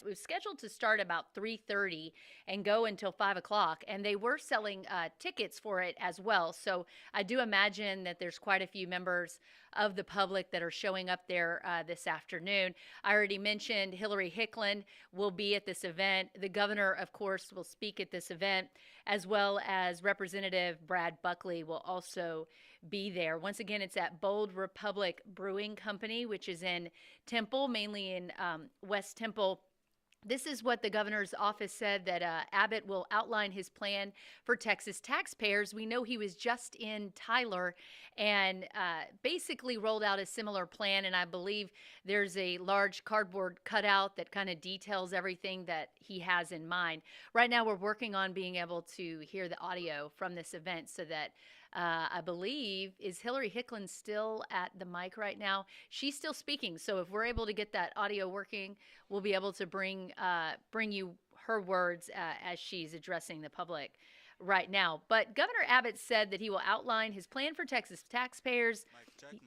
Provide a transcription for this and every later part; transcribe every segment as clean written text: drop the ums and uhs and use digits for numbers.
was scheduled to start about 3:30 and go until 5 o'clock, and they were selling tickets for it as well. So I do imagine that there's quite a few members of the public that are showing up there this afternoon. I already mentioned Hillary Hicklin will be at this event. The governor, of course, will speak at this event, as well as Representative Brad Buckley will also be there. Once again, it's at Bold Republic Brewing Company, which is in Temple, mainly in West Temple. This is what the governor's office said, that Abbott will outline his plan for Texas taxpayers. We know he was just in Tyler and basically rolled out a similar plan. And I believe there's a large cardboard cutout that kind of details everything that he has in mind. Right now, we're working on being able to hear the audio from this event so that I believe, is Hillary Hicklin still at the mic right now? She's still speaking. So if we're able to get that audio working, we'll be able to bring you her words as she's addressing the public right now. But Governor Abbott said that he will outline his plan for Texas taxpayers.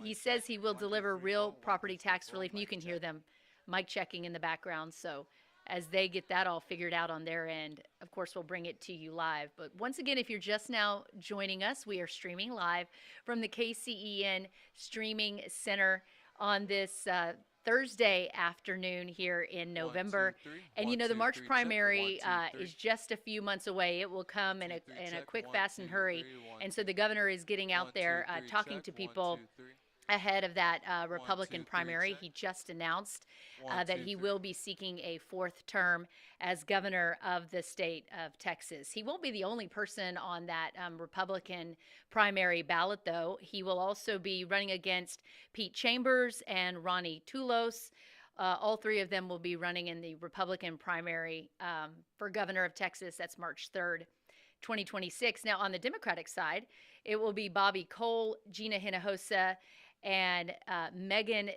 He says he will deliver real property tax relief, and you can hear them mic checking in the background. So as they get that all figured out on their end, of course, we'll bring it to you live. But once again, if you're just now joining us, we are streaming live from the KCEN Streaming Center on this Thursday afternoon here in November. 1, 2, 3. And, 1, you know, the 2, March 3, primary check. 1, 2, 3. is just a few months away. It will come in 1, 2, a 3, in a check. quick, 1, fast, and 2, hurry. 3, 1, And so the governor is getting out 1, there 2, 3, talking check. to 1, people 2, 3. ahead of that 1, Republican 2, 3, primary. check. He just announced 1, that 2, he 3. will be seeking a fourth term as governor of the state of Texas. He won't be the only person on that Republican primary ballot, though. He will also be running against Pete Chambers and Ronnie Toulos. All three of them will be running in the Republican primary for governor of Texas. That's March 3rd, 2026. Now, on the Democratic side, it will be Bobby Cole, Gina Hinojosa, and Megan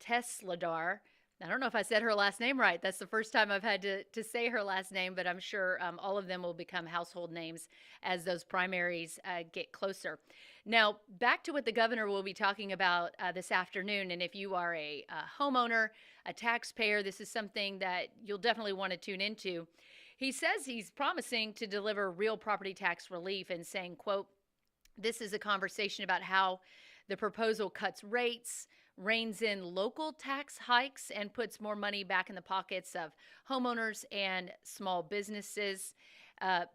Tesladar. I don't know if I said her last name right. That's the first time I've had to say her last name, but I'm sure all of them will become household names as those primaries get closer. Now, back to what the governor will be talking about this afternoon. And if you are a homeowner, a taxpayer, this is something that you'll definitely want to tune into. He says he's promising to deliver real property tax relief and saying, quote, "This is a conversation about how the proposal cuts rates, reins in local tax hikes, and puts more money back in the pockets of homeowners and small businesses."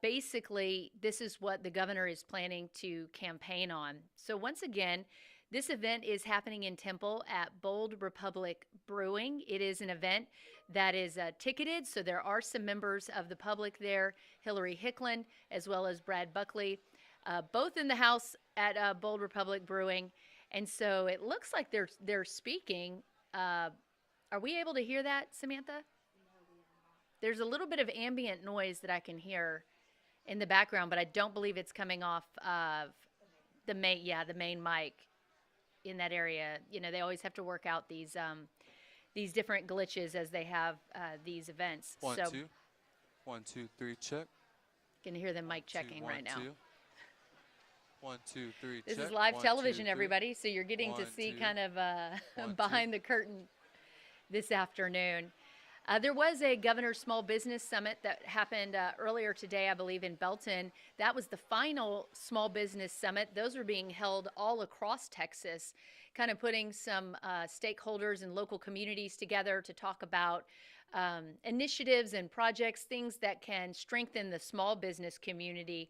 Basically, this is what the governor is planning to campaign on. So once again, this event is happening in Temple at Bold Republic Brewing. It is an event that is ticketed, so there are some members of the public there, Hillary Hicklin, as well as Brad Buckley, both in the house at Bold Republic Brewing. And so it looks like they're speaking. Are we able to hear that, Samantha? There's a little bit of ambient noise that I can hear in the background, but I don't believe it's coming off of the main mic in that area. You know, they always have to work out these different glitches as they have these events. 1, so 2. 1, 2, 3, check. Can hear them mic 2, checking 1, right now. 2. 1, 2, 3, This check. is live 1, television, 2, 3. everybody, so you're getting to 1, see 2. kind of 1, behind the curtain this afternoon. There was a Governor's Small Business Summit that happened earlier today, I believe, in Belton. That was the final small business summit. Those are being held all across Texas, kind of putting some stakeholders and local communities together to talk about initiatives and projects, things that can strengthen the small business community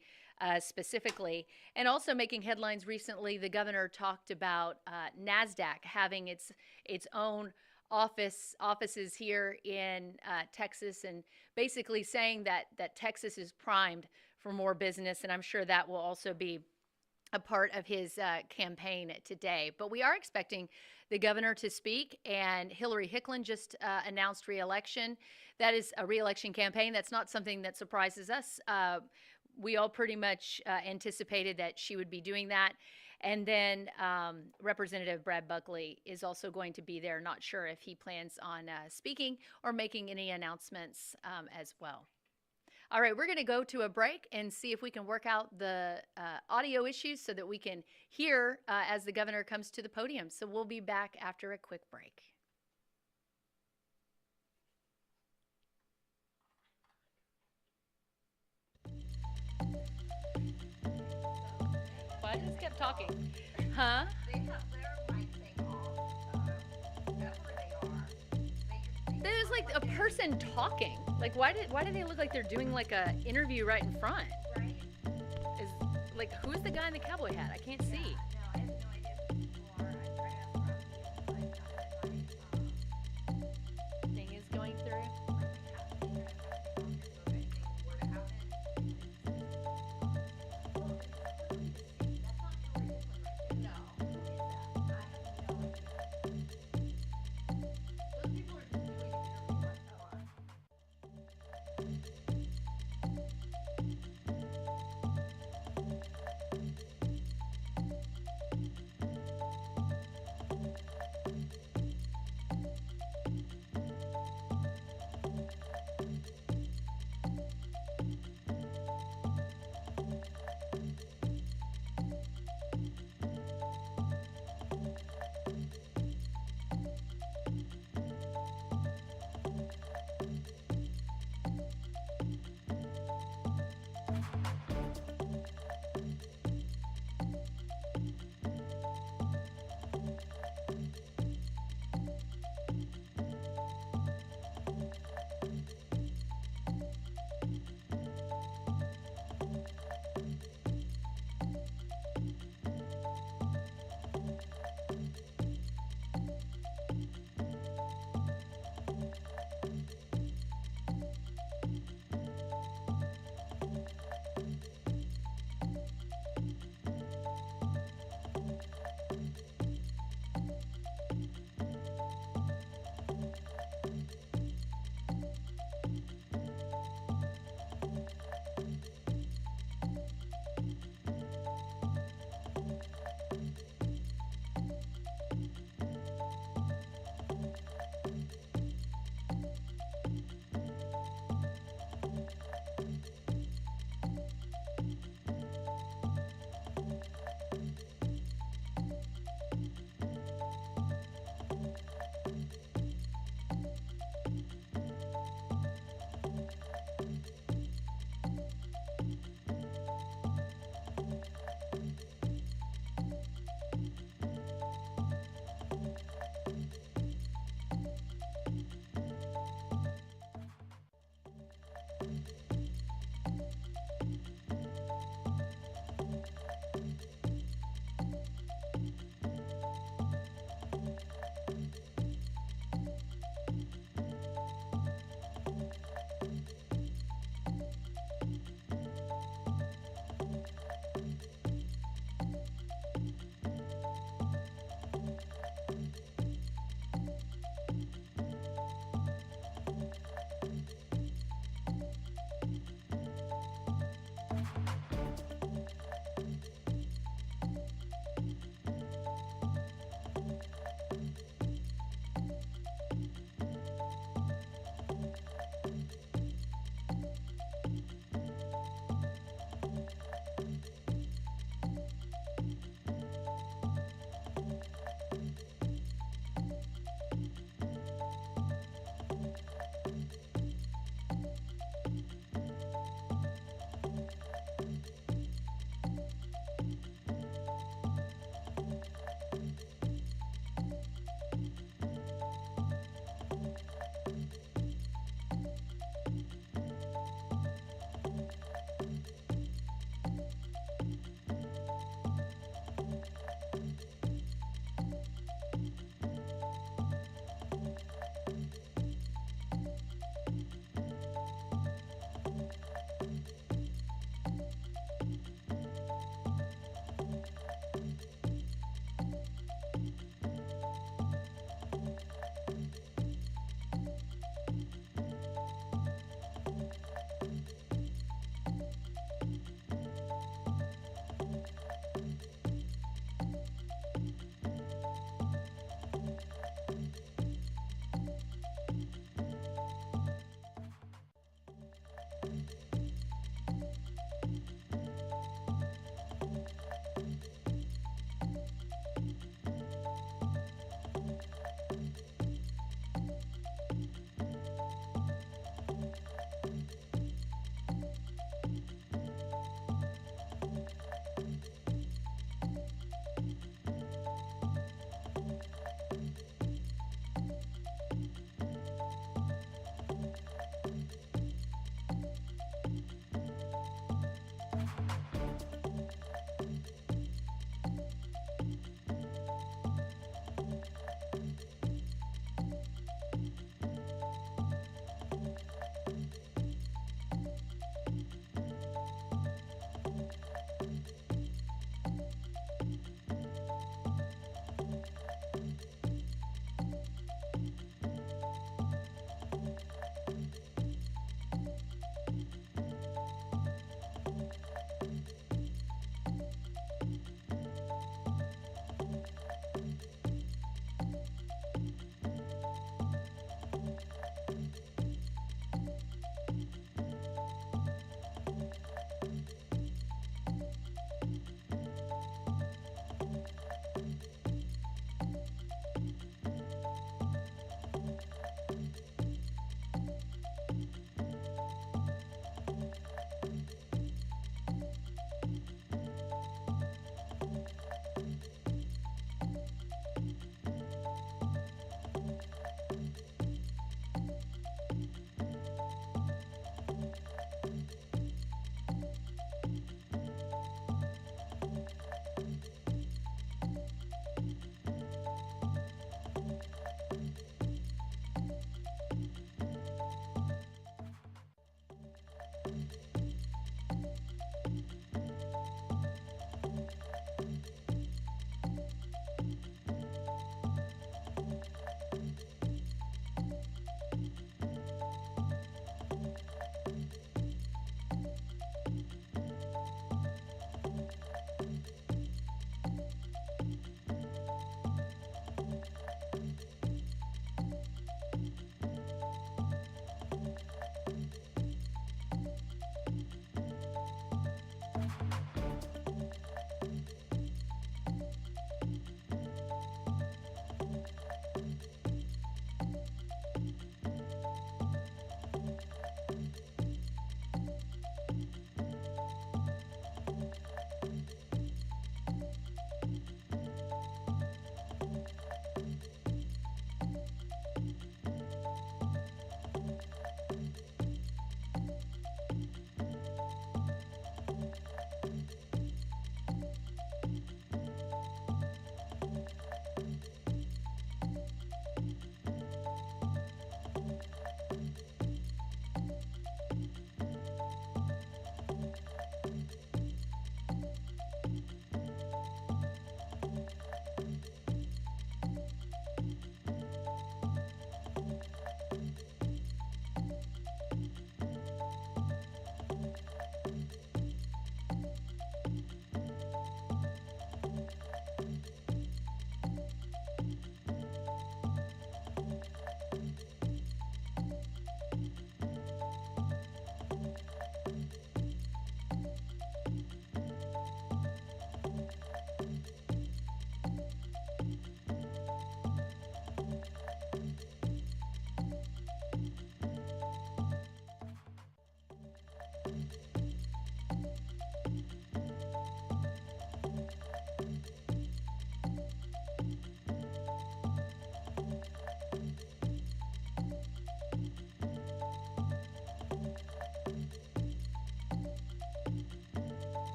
specifically. And also making headlines recently, the governor talked about NASDAQ having its own offices here in Texas, and basically saying that Texas is primed for more business. And I'm sure that will also be a part of his campaign today. But we are expecting the governor to speak, and Hillary Hicklin just announced re-election. That is a re-election campaign. That's not something that surprises us. We all pretty much anticipated that she would be doing that. And then Representative Brad Buckley is also going to be there. Not sure if he plans on speaking or making any announcements as well. All right, we're going to go to a break and see if we can work out the audio issues so that we can hear as the governor comes to the podium. So we'll be back after a quick break. I just kept talking. Huh? They have their mic thing off, so that's where they are. They There's like a person talking. Like why do they look like they're doing like a interview right in front? right? Is like who's the guy in the cowboy hat? I can't see. No, I have no idea who these people are. I tried to ask Rocky, and I found it Thing is going through.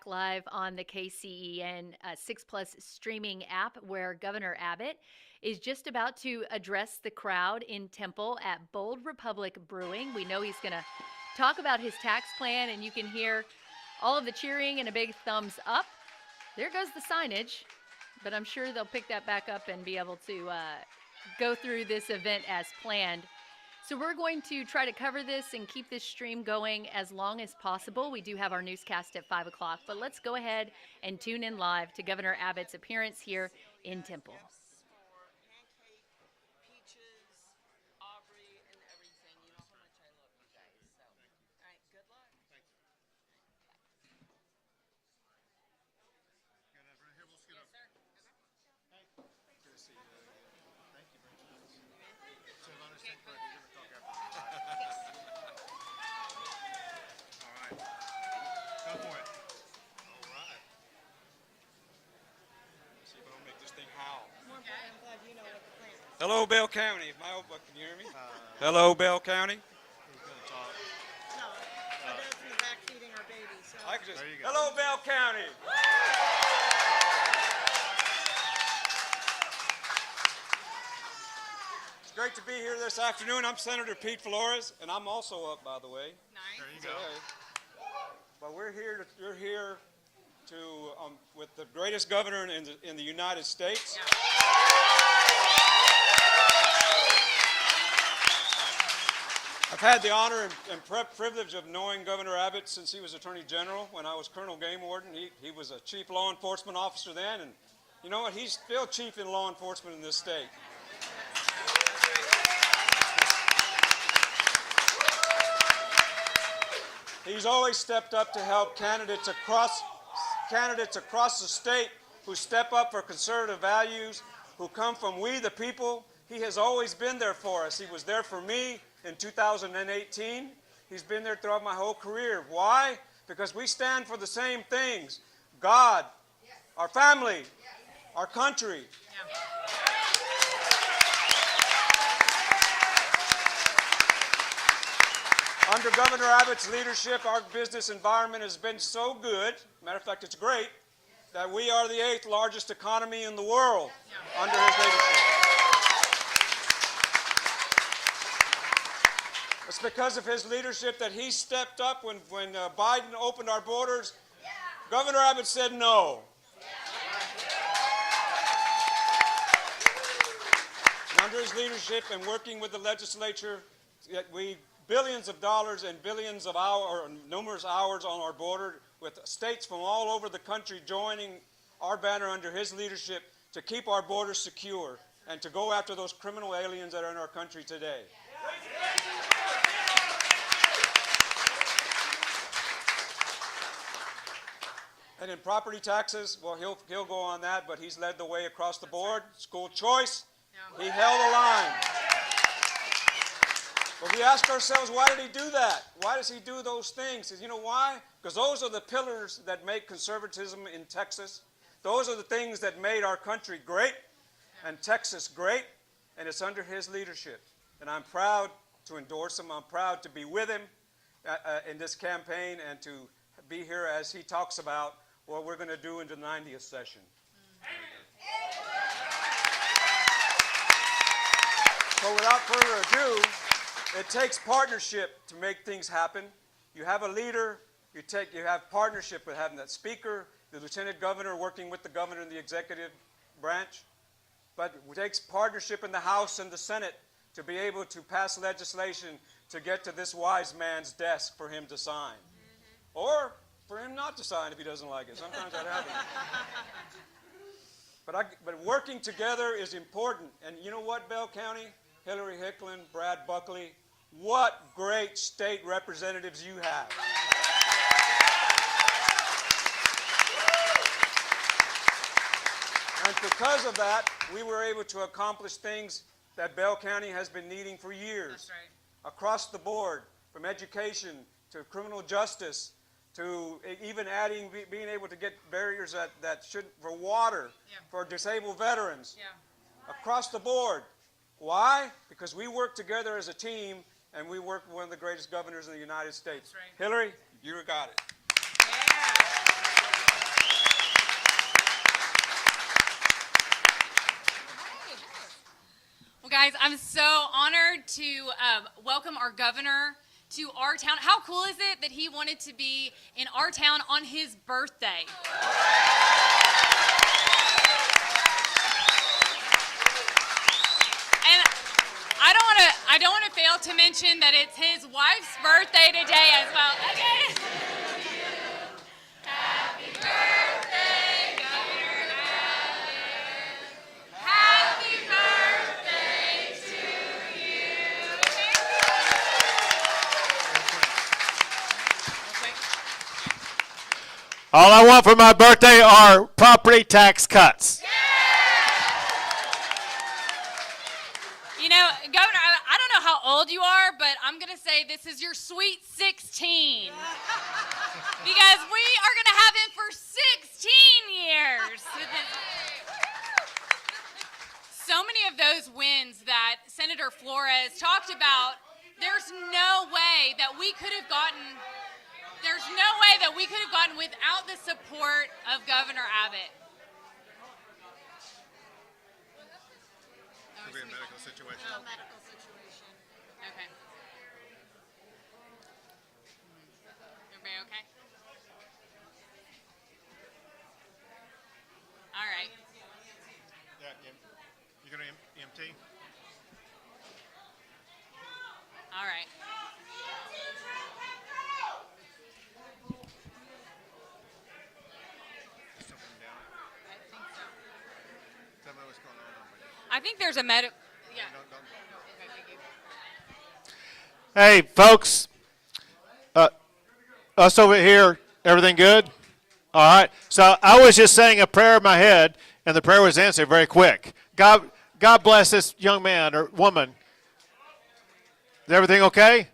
back live on the KCEN 6 Plus streaming app, where Governor Abbott is just about to address the crowd in Temple at Bold Republic Brewing. We know he's going to talk about his tax plan, and you can hear all of the cheering and a big thumbs up. There goes the signage, but I'm sure they'll pick that back up and be able to go through this event as planned. So we're going to try to cover this and keep this stream going as long as possible. We do have our newscast at 5 o'clock, but let's go ahead and tune in live to Governor Abbott's appearance here in Temple. For Pancake, Peaches, Aubrey, and everything. You know how much I love you guys. So, all right, good luck. Thank you. Here, we'll scoot up. Yes, sir. Good to see you again. Thank you very much. So, if I understand correctly, you're going to talk after me, right? All right. Go for it. All right. Let's see if I don't make this thing howl. I'm glad you know what the plan is. Hello, Bell County. Can you hear me? Hello, Bell County. Who's going to talk? No, my dad's in the back feeding our baby, so. I can just. Hello, Bell County. It's great to be here this afternoon. I'm Senator Pete Flores, and I'm also up, by the way. Nice. There you go. But we're here to with the greatest governor in the United States. Yeah. I've had the honor and privilege of knowing Governor Abbott since he was Attorney General. When I was Colonel Game Warden, he was a chief law enforcement officer then, and you know what? He's still chief in law enforcement in this state. He's always stepped up to help candidates across the state who step up for conservative values, who come from we the people. He has always been there for us. He was there for me in 2018. He's been there throughout my whole career. Why? Because we stand for the same things: God, our family, our country. Under Governor Abbott's leadership, our business environment has been so good, matter of fact, it's great, that we are the 8th largest economy in the world under his leadership. It's because of his leadership that he stepped up when Biden opened our borders. Governor Abbott said no. And under his leadership and working with the legislature, billions of dollars and billions of hours, or numerous hours on our border, with states from all over the country joining our banner under his leadership to keep our borders secure and to go after those criminal aliens that are in our country today. And in property taxes, well, he'll go on that, but he's led the way across the board. School choice, he held the line. But we ask ourselves, why did he do that? Why does he do those things? You know why? Because those are the pillars that make conservatism in Texas. Those are the things that made our country great and Texas great, and it's under his leadership. And I'm proud to endorse him. I'm proud to be with him in this campaign and to be here as he talks about what we're going to do in the 90th session. So without further ado, it takes partnership to make things happen. You have a leader, you have partnership with having that speaker, the lieutenant governor working with the governor in the executive branch. But it takes partnership in the House and the Senate to be able to pass legislation to get to this wise man's desk for him to sign. Or for him not to sign if he doesn't like it. Sometimes that happens. But working together is important. And you know what, Bell County? Hillary Hicklin, Brad Buckley, what great state representatives you have. And because of that, we were able to accomplish things that Bell County has been needing for years. That's right. Across the board, from education to criminal justice to even adding, being able to get barriers that should, for water, for disabled veterans. Across the board. Why? Because we work together as a team, and we work with one of the greatest governors in the United States. That's right. Hillary, you got it. Yeah. Guys, I'm so honored to welcome our governor to our town. How cool is it that he wanted to be in our town on his birthday? And I don't want to fail to mention that it's his wife's birthday today as well. Okay. Happy birthday, Governor Abbott. Happy birthday to you. All I want for my birthday are property tax cuts. You know, Governor, I don't know how old you are, but I'm going to say this is your sweet 16. Because we are going to have him for 16 years. So many of those wins that Senator Flores talked about, there's no way that we could have gotten without the support of Governor Abbott. Could be a medical situation. Oh, medical situation. Okay. Everybody okay? All right. Yeah, you gonna EMT? All right. Something down. I think so. Tell me what's going on. I think there's a medical. Yeah. Don't. Okay, thank you. Hey, folks. Us over here, everything good? All right. So I was just saying a prayer in my head, and the prayer was answered very quick. God bless this young man or woman. Is everything okay?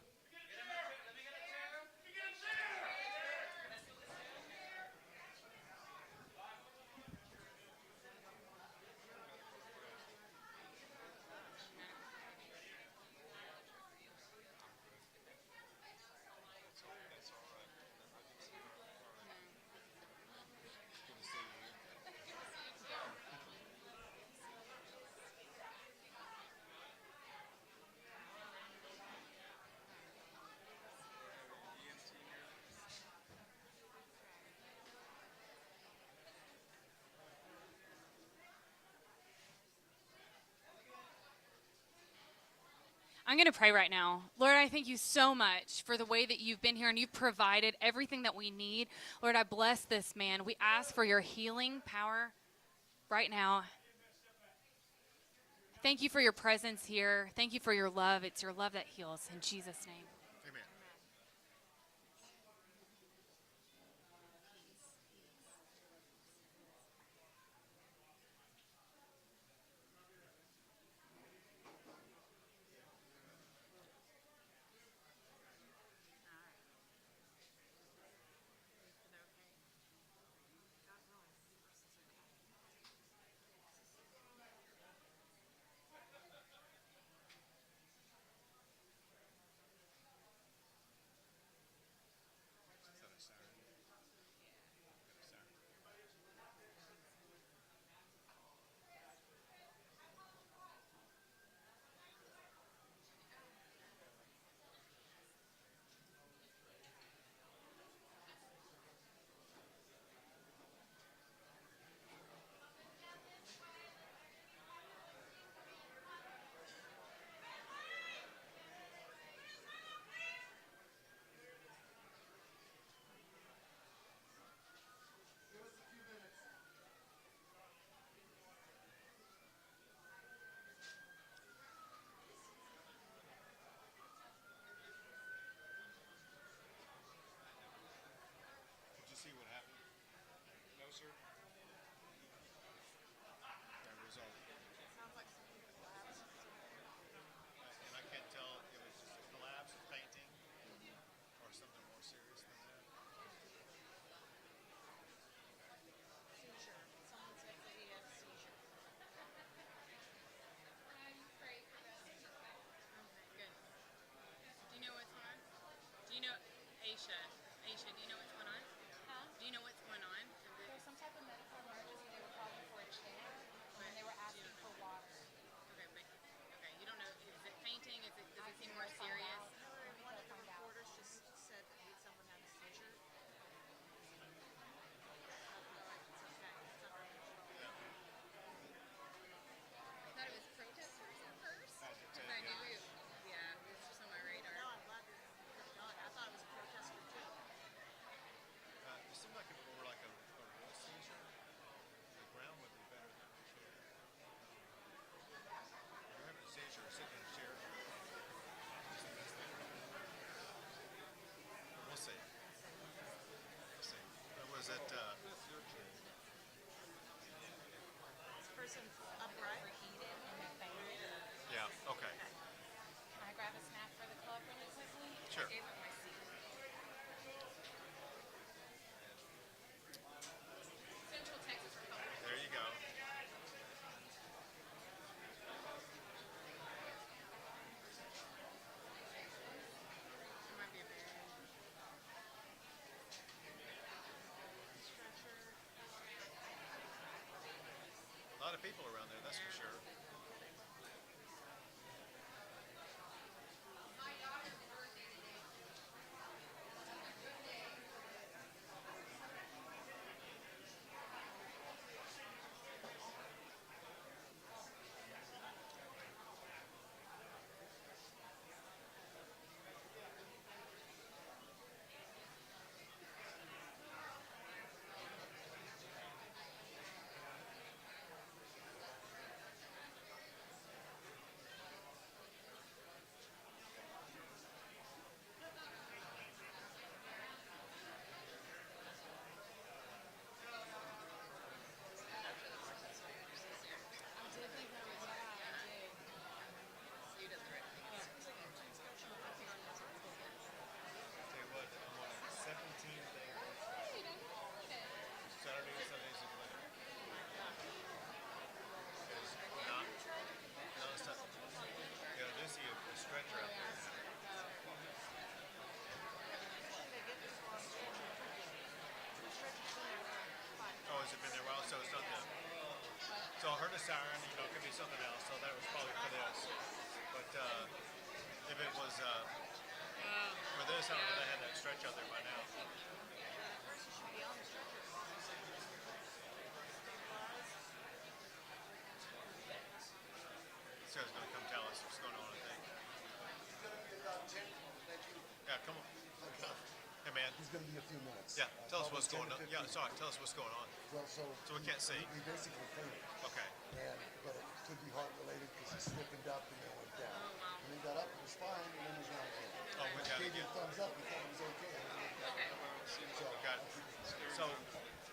I'm going to pray right now. Lord, I thank you so much for the way that you've been here and you've provided everything that we need. Lord, I bless this man. We ask for your healing power right now. Thank you for your presence here. Thank you for your love. It's your love that heals. In Jesus' name. Amen. lot of people around there, that's for sure. Tell you what, I'm on a 17-day Saturday and Sundays in Atlanta. It's non-stop. Yeah, there's a stretcher out there. Oh, has it been there a while? So it's not them. So I heard a siren, you know, it could be something else, so that was probably for this. But if it was for this, I don't know if they had that stretch out there by now. This guy's gonna come tell us what's going on, I think. Yeah, come on. Hey, man. He's going to be a few minutes. Yeah, tell us Probably what's 10 going to on. Yeah, 15. sorry, tell us what's going on. Well, so we can't see. We basically fainted. Okay. But it could be heart related because he stiffened up and then went down. When he got up, it was fine, and then he was down again. Oh, we got Gave it you again. a thumbs up. He thought it was okay. And then he went down. So, Got it. So,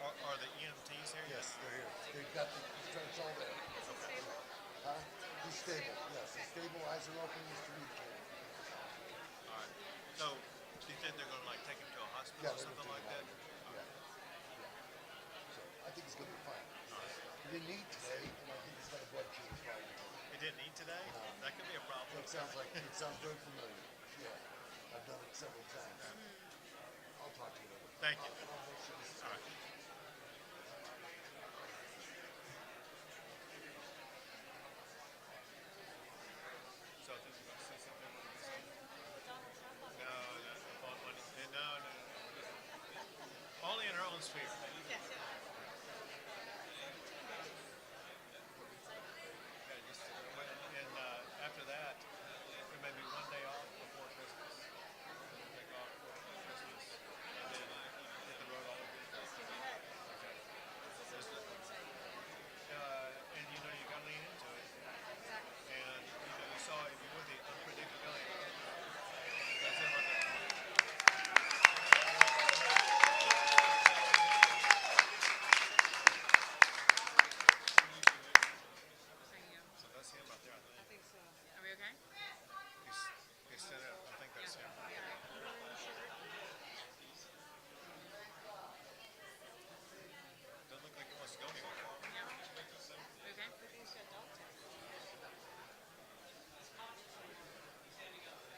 are the EMTs here? yes, they're here. They've got the stretch all there. Huh? He's stable. Yes, he's stable. Eyes are open. He's communicating. All right. So, do you think they're going to like take him to a hospital Yeah, or they're something gonna like take that? him out of here. Yeah. So I think he's going to be fine. He didn't eat today, and I think he's got a blood change problem. He didn't eat today? That could be a problem. That sounds very familiar. Yeah, I've done it several times. I'll talk to you later. Thank you. I'll make sure this is All right. So I think you're going to say something about this? No, no. Only in her own sphere. Yeah, just, and after that, there may be one day off before Christmas. We'll take off for Christmas, and then hit the road all over again. Okay. And you know you got to lean into it. And you know you saw if you were the unpredictability. That's it right there. So that's him right there, I think. Are we okay? He's set up. I think that's him. Doesn't look like it wants to go anywhere. Okay.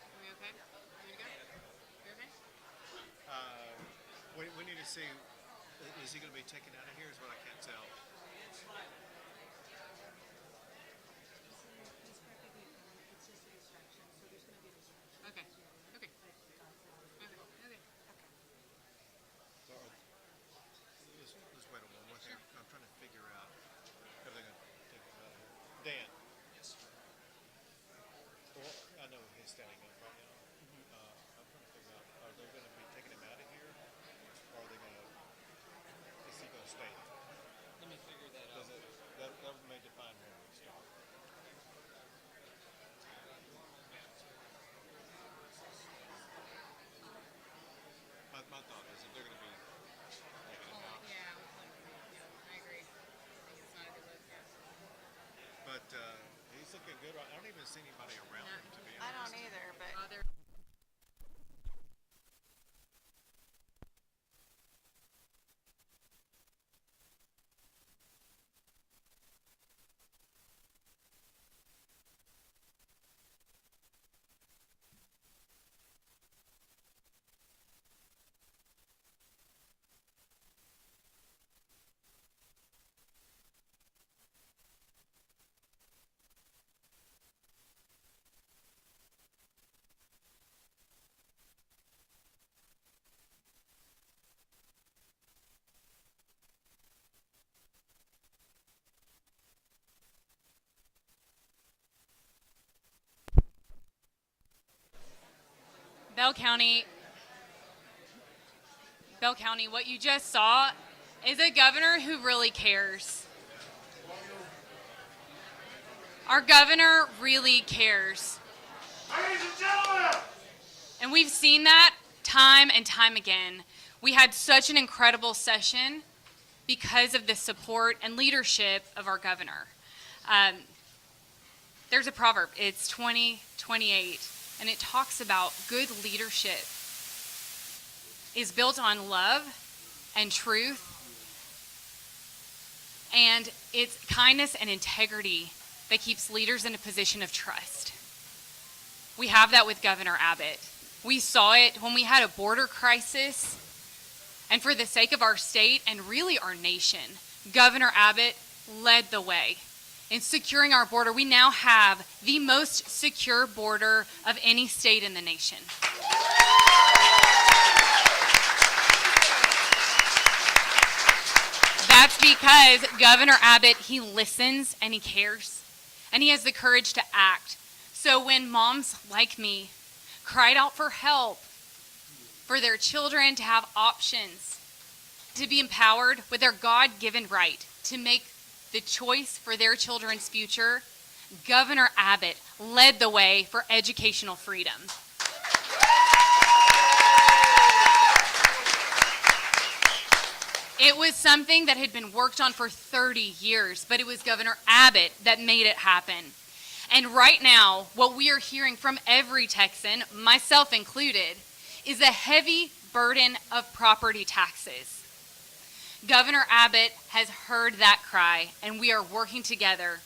Are we okay? Ready to go? You okay? We need to see, is he going to be taken out of here is what I can't tell. Okay. Okay. Okay. Let's wait a moment here. I'm trying to figure out if they're going to take him out of here. Dan. Yes. Well, I know he's standing up right now. I'm trying to figure out, are they going to be taking him out of here? Or are they going to, is he going to stay? Let me figure that out. That may define where we start. My thought is if they're going to be taking him out. Yeah, I agree. I think it's not a good look. But he's looking good. I don't even see anybody around him, to be honest. I don't either, but They're Bell County, what you just saw is a governor who really cares. Our governor really cares. Ladies and gentlemen! And we've seen that time and time again. We had such an incredible session because of the support and leadership of our governor. There's a proverb, it's 20:28, and it talks about good leadership is built on love and truth, and it's kindness and integrity that keeps leaders in a position of trust. We have that with Governor Abbott. We saw it when we had a border crisis, and for the sake of our state and really our nation, Governor Abbott led the way in securing our border. We now have the most secure border of any state in the nation. That's because Governor Abbott, he listens and he cares, and he has the courage to act. So when moms like me cried out for help, for their children to have options, to be empowered with their God-given right to make the choice for their children's future, Governor Abbott led the way for educational freedom. It was something that had been worked on for 30 years, but it was Governor Abbott that made it happen. And right now, what we are hearing from every Texan, myself included, is a heavy burden of property taxes. Governor Abbott has heard that cry, and we are working together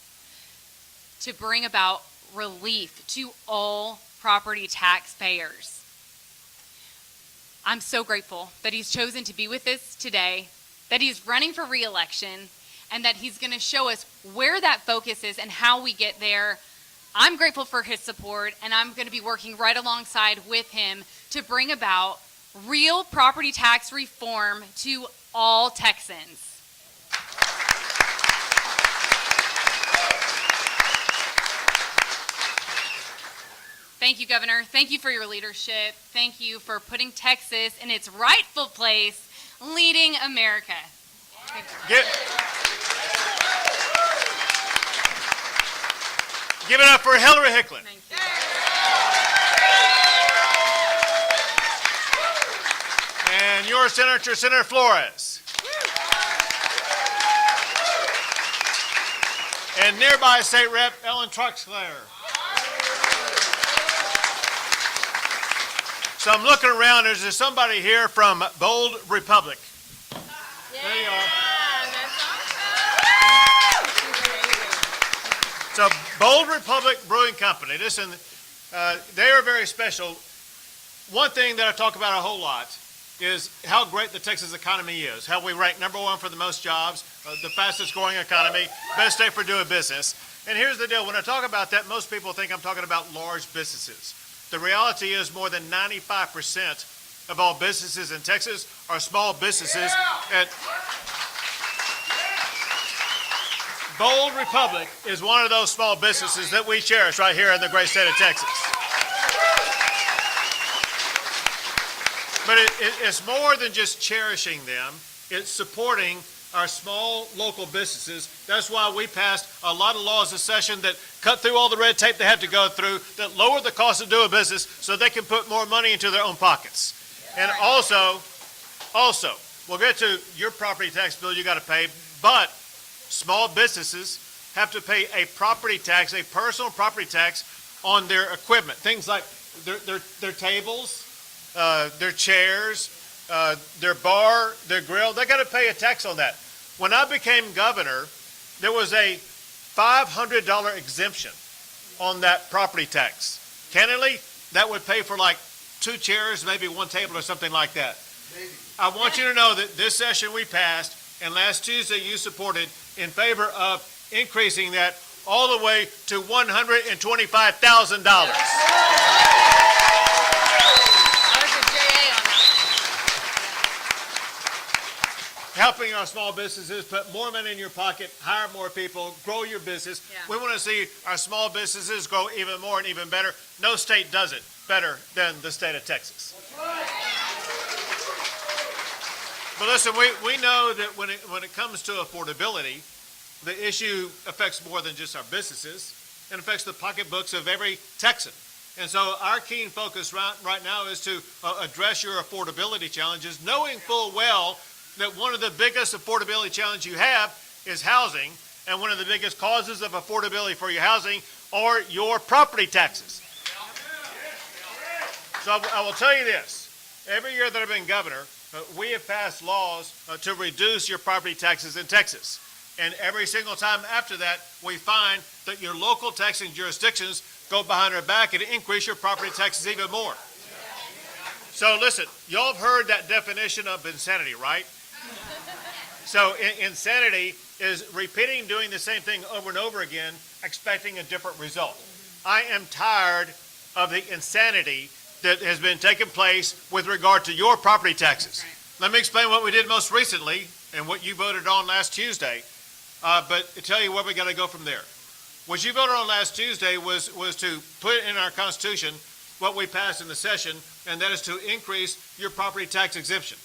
to bring about relief to all property taxpayers. I'm so grateful that he's chosen to be with us today, that he's running for re-election, and that he's going to show us where that focus is and how we get there. I'm grateful for his support, and I'm going to be working right alongside with him to bring about real property tax reform to all Texans. Thank you, Governor. Thank you for your leadership. Thank you for putting Texas in its rightful place, leading America. Give it up for Hillary Hicklin. Thank you. And your Senator, Senator Flores. And nearby State Rep Ellen Truxler. So I'm looking around. Is there somebody here from Bold Republic? There you are. So Bold Republic Brewing Company. Listen, they are very special. One thing that I talk about a whole lot is how great the Texas economy is, how we rank #1 for the most jobs, the fastest growing economy, best state for doing business. And here's the deal. When I talk about that, most people think I'm talking about large businesses. The reality is more than 95% of all businesses in Texas are small businesses. And Bold Republic is one of those small businesses that we cherish right here in the great state of Texas. But it's more than just cherishing them. It's supporting our small local businesses. That's why we passed a lot of laws this session that cut through all the red tape they have to go through, that lower the cost of doing business so they can put more money into their own pockets. And also, we'll get to your property tax bill you got to pay, but small businesses have to pay a property tax, a personal property tax on their equipment. Things like their tables, their chairs, their bar, their grill. They got to pay a tax on that. When I became governor, there was a $500 exemption on that property tax. Candidly, that would pay for like 2 chairs, maybe 1 table or something like that. Maybe. I want you to know that this session we passed, and last Tuesday you supported in favor of increasing that all the way to $125,000. helping our small businesses, put more money in your pocket, hire more people, grow your business. Yeah. We want to see our small businesses grow even more and even better. No state does it better than the state of Texas. But listen, we know that when it comes to affordability, the issue affects more than just our businesses. It affects the pocketbooks of every Texan. And so our keen focus right now is to address your affordability challenges, knowing full well that one of the biggest affordability challenges you have is housing, and one of the biggest causes of affordability for your housing are your property taxes. So I will tell you this. Every year that I've been governor, we have passed laws to reduce your property taxes in Texas. And every single time after that, we find that your local taxing jurisdictions go behind our back and increase your property taxes even more. So listen, y'all have heard that definition of insanity, right? So insanity is repeating doing the same thing over and over again, expecting a different result. I am tired of the insanity that has been taking place with regard to your property taxes. Let me explain what we did most recently and what you voted on last Tuesday, but tell you where we're going to go from there. What you voted on last Tuesday was to put in our Constitution what we passed in the session, and that is to increase your property tax exemption.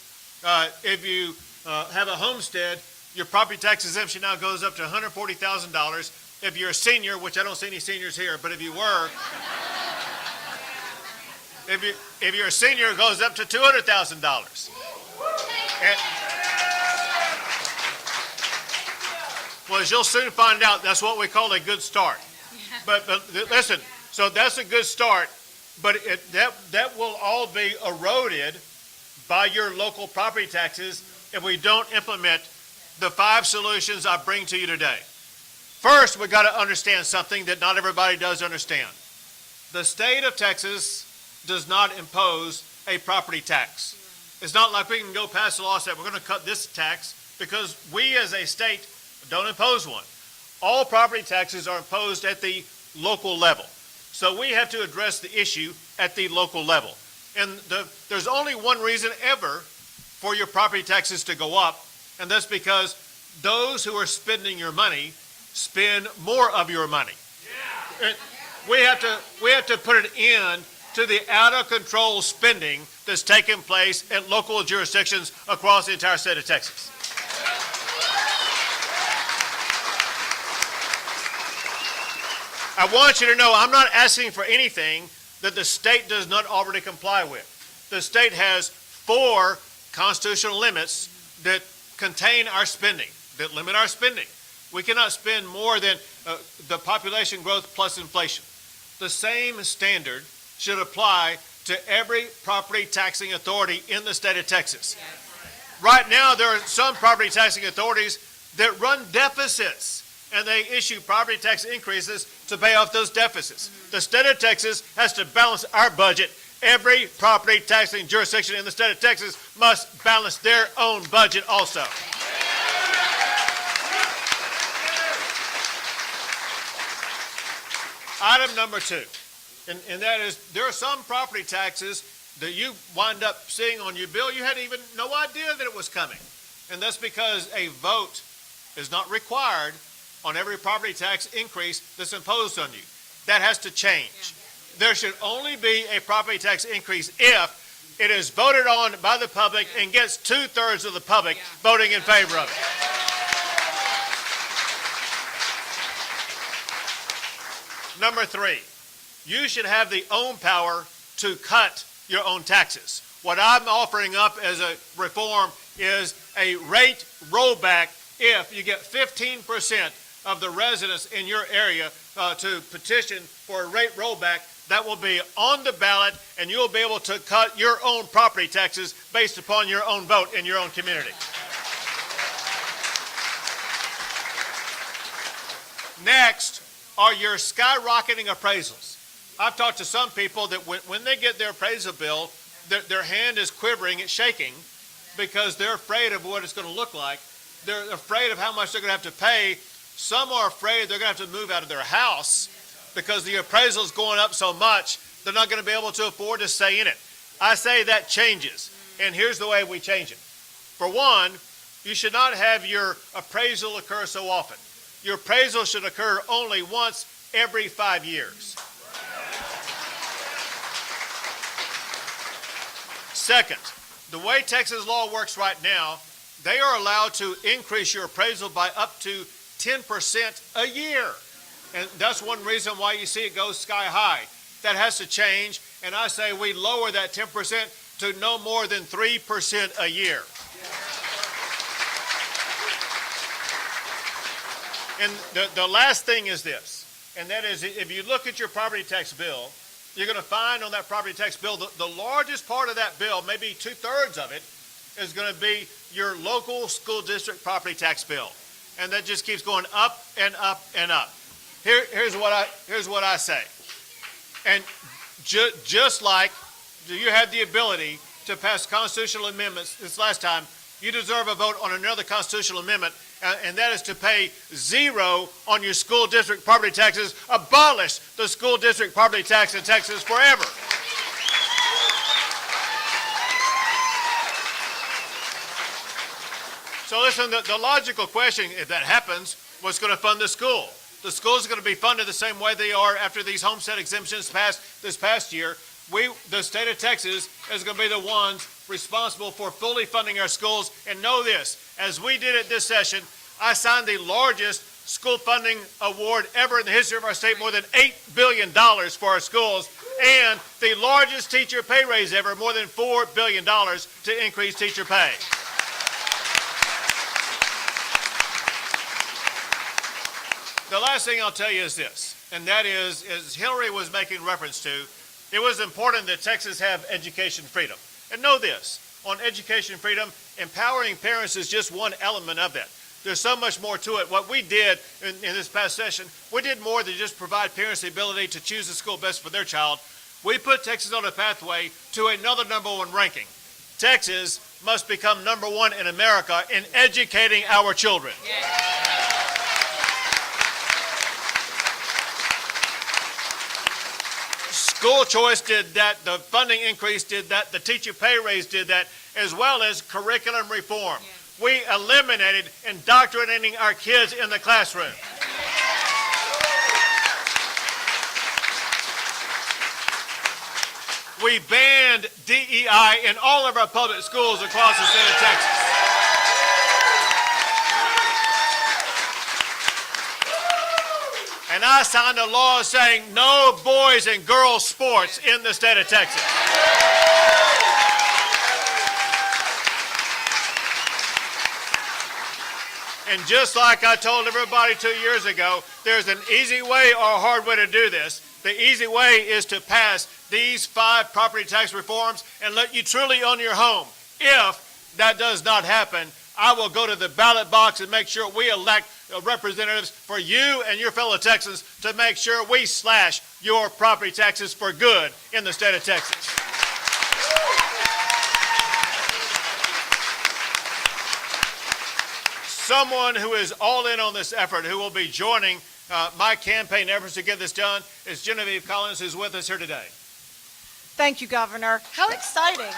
If you have a homestead, your property tax exemption now goes up to $140,000. If you're a senior, which I don't see any seniors here, but if you were, if you're a senior, it goes up to $200,000. Well, as you'll soon find out, that's what we call a good start. But listen, so that's a good start, but that will all be eroded by your local property taxes if we don't implement the 5 solutions I bring to you today. First, we've got to understand something that not everybody does understand. The state of Texas does not impose a property tax. It's not like we can go pass a law and say we're going to cut this tax, because we as a state don't impose one. All property taxes are imposed at the local level. So we have to address the issue at the local level. And there's only one reason ever for your property taxes to go up, and that's because those who are spending your money spend more of your money. Yeah. We have to put an end to the out of control spending that's taking place at local jurisdictions across the entire state of Texas. I want you to know I'm not asking for anything that the state does not already comply with. The state has 4 constitutional limits that contain our spending, that limit our spending. We cannot spend more than the population growth plus inflation. The same standard should apply to every property taxing authority in the state of Texas. Right now, there are some property taxing authorities that run deficits, and they issue property tax increases to pay off those deficits. The state of Texas has to balance our budget. Every property taxing jurisdiction in the state of Texas must balance their own budget also. Item number 2, and that is, there are some property taxes that you wind up seeing on your bill you had even no idea that it was coming. And that's because a vote is not required on every property tax increase that's imposed on you. That has to change. There should only be a property tax increase if it is voted on by the public and gets 2/3 of the public voting in favor of it. Number 3, you should have the own power to cut your own taxes. What I'm offering up as a reform is a rate rollback if you get 15% of the residents in your area to petition for a rate rollback. That will be on the ballot, and you'll be able to cut your own property taxes based upon your own vote in your own community. Next are your skyrocketing appraisals. I've talked to some people that when they get their appraisal bill, their hand is quivering, it's shaking, because they're afraid of what it's going to look like. They're afraid of how much they're going to have to pay. Some are afraid they're going to have to move out of their house because the appraisal is going up so much, they're not going to be able to afford to stay in it. I say that changes, and here's the way we change it. For one, You should not have your appraisal occur so often. Your appraisal should occur only once every 5 years. Second, the way Texas law works right now, they are allowed to increase your appraisal by up to 10% a year. And that's one reason why you see it go sky high. That has to change, and I say we lower that 10% to no more than 3% a year. And the last thing is this, and that is if you look at your property tax bill, you're going to find on that property tax bill, the largest part of that bill, maybe 2/3 of it, is going to be your local school district property tax bill. And that just keeps going up and up and up. Here's what I say. And just like you had the ability to pass constitutional amendments this last time, you deserve a vote on another constitutional amendment, and that is to pay 0 on your school district property taxes. Abolish the school district property tax in Texas forever. So listen, the logical question, if that happens, what's going to fund the school? The schools are going to be funded the same way they are after these homestead exemptions passed this past year. The state of Texas is going to be the ones responsible for fully funding our schools. And know this, as we did it this session, I signed the largest school funding award ever in the history of our state, more than $8 billion for our schools, and the largest teacher pay raise ever, more than $4 billion to increase teacher pay. The last thing I'll tell you is this, and that is, as Hillary was making reference to, it was important that Texas have education freedom. And know this, on education freedom, empowering parents is just one element of that. There's so much more to it. What we did in this past session, we did more than just provide parents the ability to choose the school best for their child. We put Texas on a pathway to another #1 ranking. Texas must become #1 in America in educating our children. School choice did that, the funding increase did that, the teacher pay raise did that, as well as curriculum reform. We eliminated indoctrinating our kids in the classroom. We banned DEI in all of our public schools across the state of Texas. And I signed a law saying no boys and girls sports in the state of Texas. And just like I told everybody 2 years ago, there's an easy way or a hard way to do this. The easy way is to pass these 5 property tax reforms and let you truly own your home. If that does not happen, I will go to the ballot box and make sure we elect representatives for you and your fellow Texans to make sure we slash your property taxes for good in the state of Texas. Someone who is all in on this effort, who will be joining my campaign efforts to get this done, is Genevieve Collins, who's with us here today. Thank you, Governor. How exciting.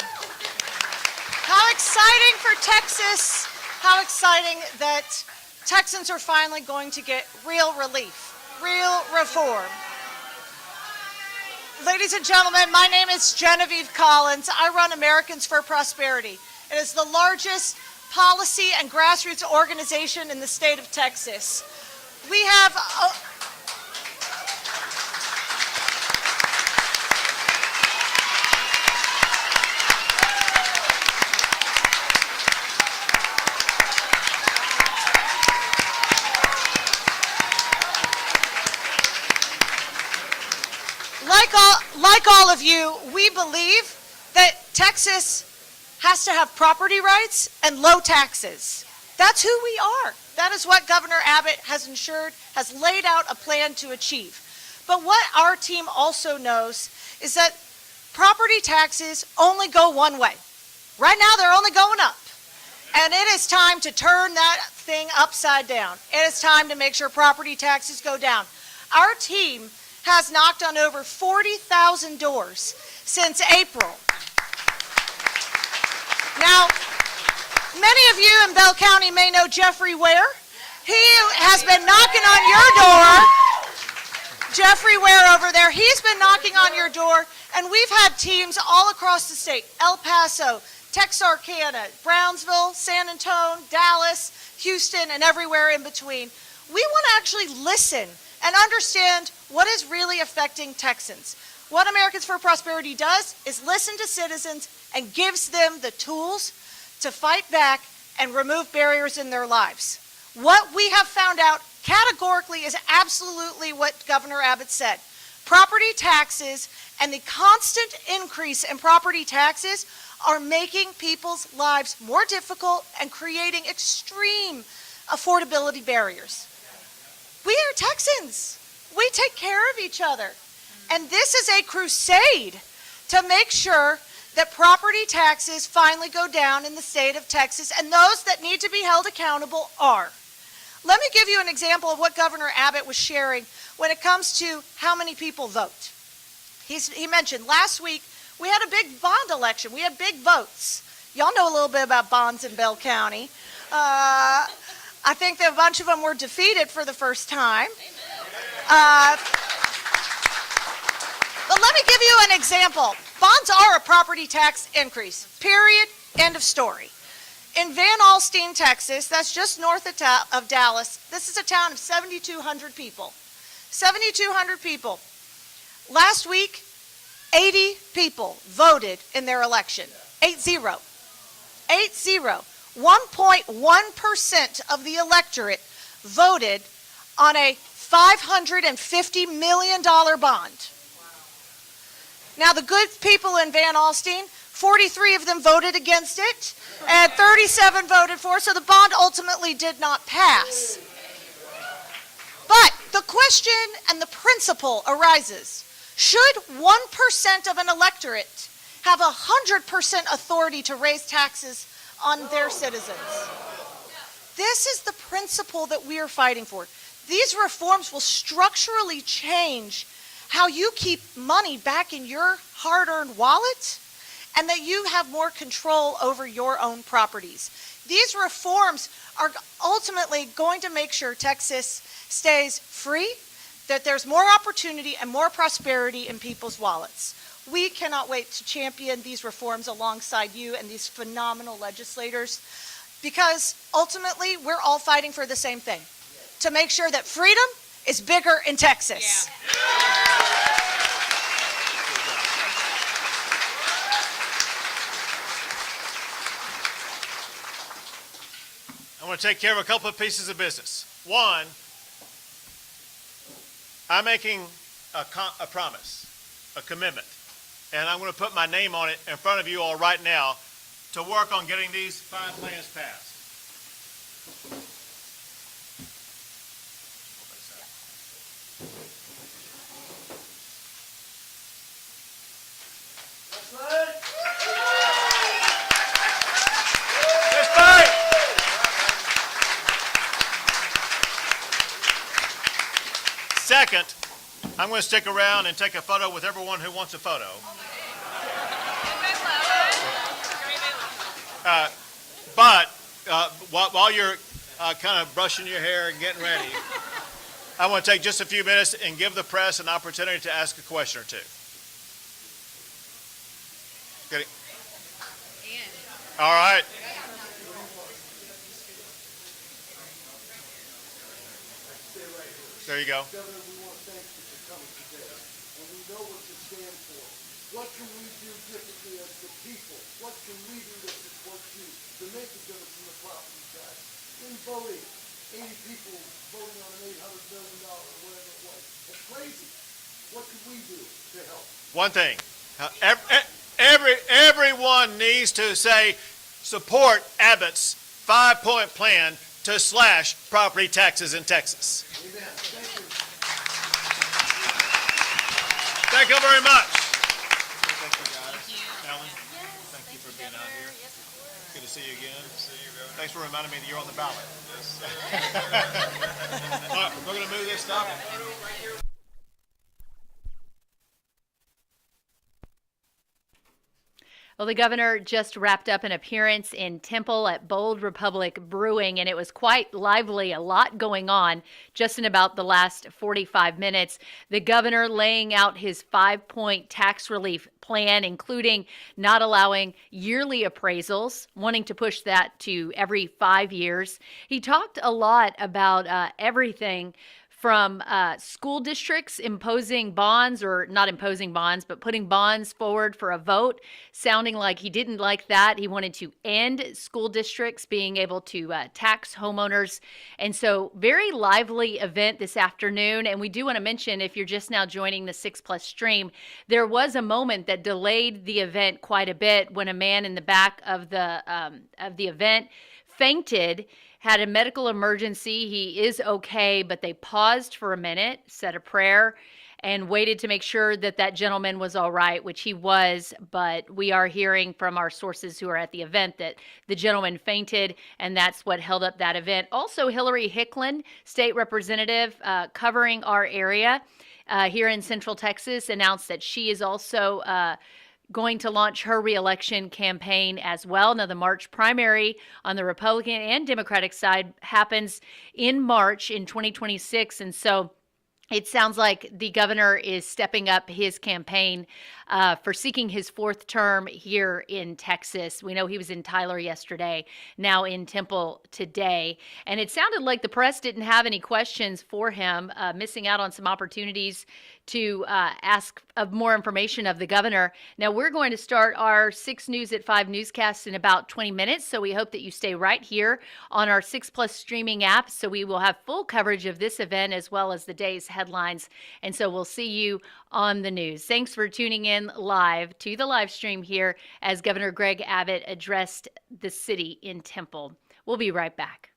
How exciting for Texas. How exciting that Texans are finally going to get real relief, real reform. Ladies and gentlemen, my name is Genevieve Collins. I run Americans for Prosperity. It is the largest policy and grassroots organization in the state of Texas. We have like all of you, we believe that Texas has to have property rights and low taxes. That's who we are. That is what Governor Abbott has ensured, has laid out a plan to achieve. But what our team also knows is that property taxes only go one way. Right now, they're only going up. And it is time to turn that thing upside down. It is time to make sure property taxes go down. Our team has knocked on over 40,000 doors since April. Many of you in Bell County may know Jeffrey Ware. He has been knocking on your door. Jeffrey Ware over there, he's been knocking on your door, and we've had teams all across the state, El Paso, Texarkana, Brownsville, San Antonio, Dallas, Houston, and everywhere in between. We want to actually listen and understand what is really affecting Texans. What Americans for Prosperity does is listen to citizens and gives them the tools to fight back and remove barriers in their lives. What we have found out categorically is absolutely what Governor Abbott said. Property taxes and the constant increase in property taxes are making people's lives more difficult and creating extreme affordability barriers. We are Texans. We take care of each other. And this is a crusade to make sure that property taxes finally go down in the state of Texas, and those that need to be held accountable are. Let me give you an example of what Governor Abbott was sharing when it comes to how many people vote. He mentioned last week we had a big bond election. We had big votes. Y'all know a little bit about bonds in Bell County. I think that a bunch of them were defeated for the first time. But let me give you an example. Bonds are a property tax increase, period, end of story. In Van Alstyne, Texas, that's just north of Dallas, this is a town of 7,200 people. 7,200 people. Last week, 80 people voted in their election. 8-0. 8-0. 1.1% of the electorate voted on a $550 million bond. Now, the good people in Van Alstyne, 43 of them voted against it, and 37 voted for it, so the bond ultimately did not pass. But the question and the principle arises, should 1% of an electorate have 100% authority to raise taxes on their citizens? This is the principle that we are fighting for. These reforms will structurally change how you keep money back in your hard-earned wallet, and that you have more control over your own properties. These reforms are ultimately going to make sure Texas stays free, that there's more opportunity and more prosperity in people's wallets. We cannot wait to champion these reforms alongside you and these phenomenal legislators, because ultimately we're all fighting for the same thing, to make sure that freedom is bigger in Texas. Yeah. I want to take care of a couple of pieces of business. One, I'm making a promise, a commitment, and I'm going to put my name on it in front of you all right now to work on getting these 5 plans passed. Second, I'm going to stick around and take a photo with everyone who wants a photo. While you're kind of brushing your hair and getting ready, I want to take just a few minutes and give the press an opportunity to ask a question or two. Good. All right. There you go. Governor, we want to thank you for coming today, and we know what you stand for. What can we do differently as the people? What can we do to support you to make a difference in the property tax? In voting, 80 people voting on an $800 million or whatever it was. It's crazy. What can we do to help? One thing. Everyone needs to say, support Abbott's 5-point plan to slash property taxes in Texas. Amen. Thank you. Thank you very much. Thank you, guys. Ellen, thank you for being out here. Good to see you again. Thanks for reminding me that you're on the ballot. Yes. All right, we're going to move this stuff. Well, the governor just wrapped up an appearance in Temple at Bold Republic Brewing, and it was quite lively, a lot going on just in about the last 45 minutes. The governor laying out his 5-point tax relief plan, including not allowing yearly appraisals, wanting to push that to every 5 years. He talked a lot about everything from school districts imposing bonds, or not imposing bonds, but putting bonds forward for a vote, sounding like he didn't like that. He wanted to end school districts being able to tax homeowners. And so very lively event this afternoon. And we do want to mention, if you're just now joining the 6 Plus stream, there was a moment that delayed the event quite a bit when a man in the back of the event fainted, had a medical emergency. He is okay, but they paused for a minute, said a prayer, and waited to make sure that that gentleman was all right, which he was. But we are hearing from our sources who are at the event that the gentleman fainted, and that's what held up that event. Also, Hillary Hicklin, state representative covering our area here in Central Texas, announced that she is also going to launch her reelection campaign as well. Now, the March primary on the Republican and Democratic side happens in March in 2026. And so it sounds like the governor is stepping up his campaign for seeking his 4th term here in Texas. We know he was in Tyler yesterday, now in Temple today. And it sounded like the press didn't have any questions for him, missing out on some opportunities to ask of more information of the governor. Now, we're going to start our 6 News at 5 newscast in about 20 minutes, so we hope that you stay right here on our 6 Plus streaming app, so we will have full coverage of this event as well as the day's headlines. And so we'll see you on the news. Thanks for tuning in live to the live stream here as Governor Greg Abbott addressed the city in Temple. We'll be right back.